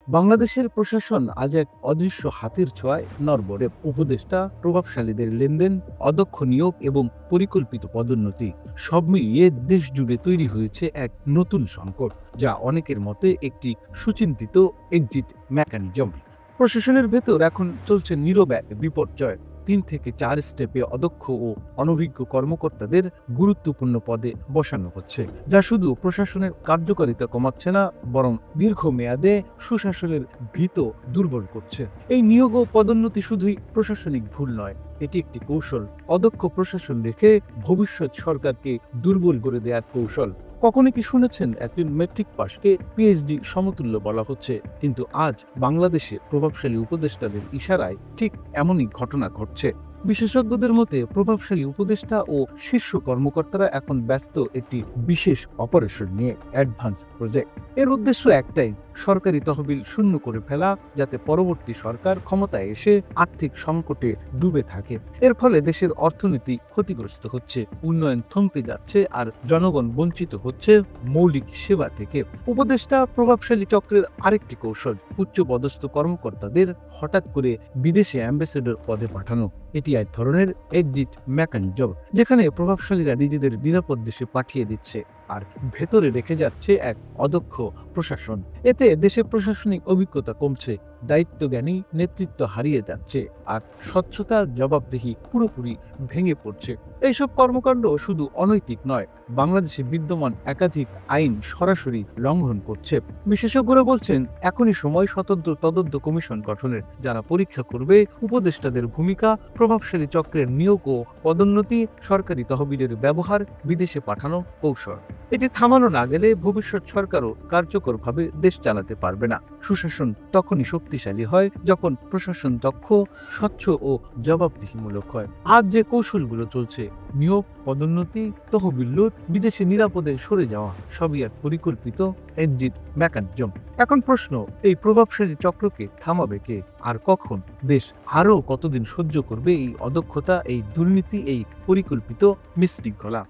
বাংলাদেশের প্রশাসন আজ এক অদৃশ্য হাতের ছোঁয়ায় নড়বড়ে। উপদেষ্টা, প্রভাবশালীদের লেনদেন, অদক্ষ নিয়োগ এবং পরিকল্পিত পদোন্নতি সব মিলিয়ে দেশ জুড়ে তৈরি হয়েছে এক নতুন সংকট, যা অনেকের মতে একটি সুচিন্তিত এক্সিট মেকানিজম। প্রশাসনের ভেতর এখন চলছে নীরব এক বিপর্যয়। 3 থেকে 4 স্টেপে অদক্ষ ও অনভিজ্ঞ কর্মকর্তাদের গুরুত্বপূর্ণ পদে বসানো হচ্ছে, যা শুধু প্রশাসনের কার্যকারিতা কমাচ্ছে না, বরং দীর্ঘমেয়াদে সুশাসনের ভিত দুর্বল করছে। এই নিয়োগ ও পদোন্নতি শুধুই প্রশাসনিক ভুল নয়, এটি একটি কৌশল। অদক্ষ প্রশাসন রেখে ভবিষ্যৎ সরকারকে দুর্বল করে দেওয়ার কৌশল। কখনো কি শুনেছেন একজন মেট্রিক পাশকে পিএইচডি সমতুল্য বলা হচ্ছে? কিন্তু আজ বাংলাদেশে প্রভাবশালী উপদেষ্টাদের ইশারায় ঠিক এমনই ঘটনা ঘটছে। বিশেষজ্ঞদের মতে প্রভাবশালী উপদেষ্টা ও শীর্ষ কর্মকর্তারা এখন ব্যস্ত একটি বিশেষ অপারেশন নিয়ে, অ্যাডভান্স প্রজেক্ট। এর উদ্দেশ্য একটাই, সরকারি তহবিল শূন্য করে ফেলা, যাতে পরবর্তী সরকার ক্ষমতায় এসে আর্থিক সংকটে ডুবে থাকে। এর ফলে দেশের অর্থনীতি ক্ষতিগ্রস্ত হচ্ছে, উন্নয়ন থমকে যাচ্ছে, আর জনগণ বঞ্চিত হচ্ছে মৌলিক সেবা থেকে। উপদেষ্টা প্রভাবশালী চক্রের আরেকটি কৌশল, উচ্চপদস্থ কর্মকর্তাদের হঠাৎ করে বিদেশে অ্যাম্বাসেডর পদে পাঠানো। এটি এক ধরনের এক্সিট মেকানিজম, যেখানে প্রভাবশালীরা নিজেদের নিরাপদ দেশে পাঠিয়ে দিচ্ছে আর ভেতরে রেখে যাচ্ছে এক অদক্ষ প্রশাসন। এতে দেশে প্রশাসনিক অভিজ্ঞতা কমছে, দায়িত্বজ্ঞানী নেতৃত্ব হারিয়ে যাচ্ছে, আর স্বচ্ছতার জবাবদিহি পুরোপুরি ভেঙে পড়ছে। এইসব কর্মকাণ্ড শুধু অনৈতিক নয়, বাংলাদেশে বিদ্যমান একাধিক আইন সরাসরি লঙ্ঘন করছে। বিশেষজ্ঞরা বলছেন, এখনই সময় স্বতন্ত্র তদন্ত কমিশন গঠনের, যারা পরীক্ষা করবে উপদেষ্টাদের ভূমিকা, প্রভাবশালী চক্রের নিয়োগ ও পদোন্নতি, সরকারি তহবিলের ব্যবহার, বিদেশে পাঠানো কৌশল। এটি থামানো না গেলে ভবিষ্যৎ সরকারও কার্যকরভাবে দেশ চালাতে পারবে না। সুশাসন তখনই শক্তিশালী হয় যখন প্রশাসন দক্ষ, স্বচ্ছ ও জবাবদিহিমূলক হয়। আজ যে কৌশলগুলো চলছে, নিয়োগ, পদোন্নতি, তহবিল লুট, বিদেশে নিরাপদে সরে যাওয়া, সবই এক পরিকল্পিত এক্সিট মেকানিজম। এখন প্রশ্ন, এই প্রভাবশালী চক্রকে থামাবে কে, আর কখন? দেশ আরও কতদিন সহ্য করবে এই অদক্ষতা, এই দুর্নীতি, এই পরিকল্পিত বিশৃঙ্খলা?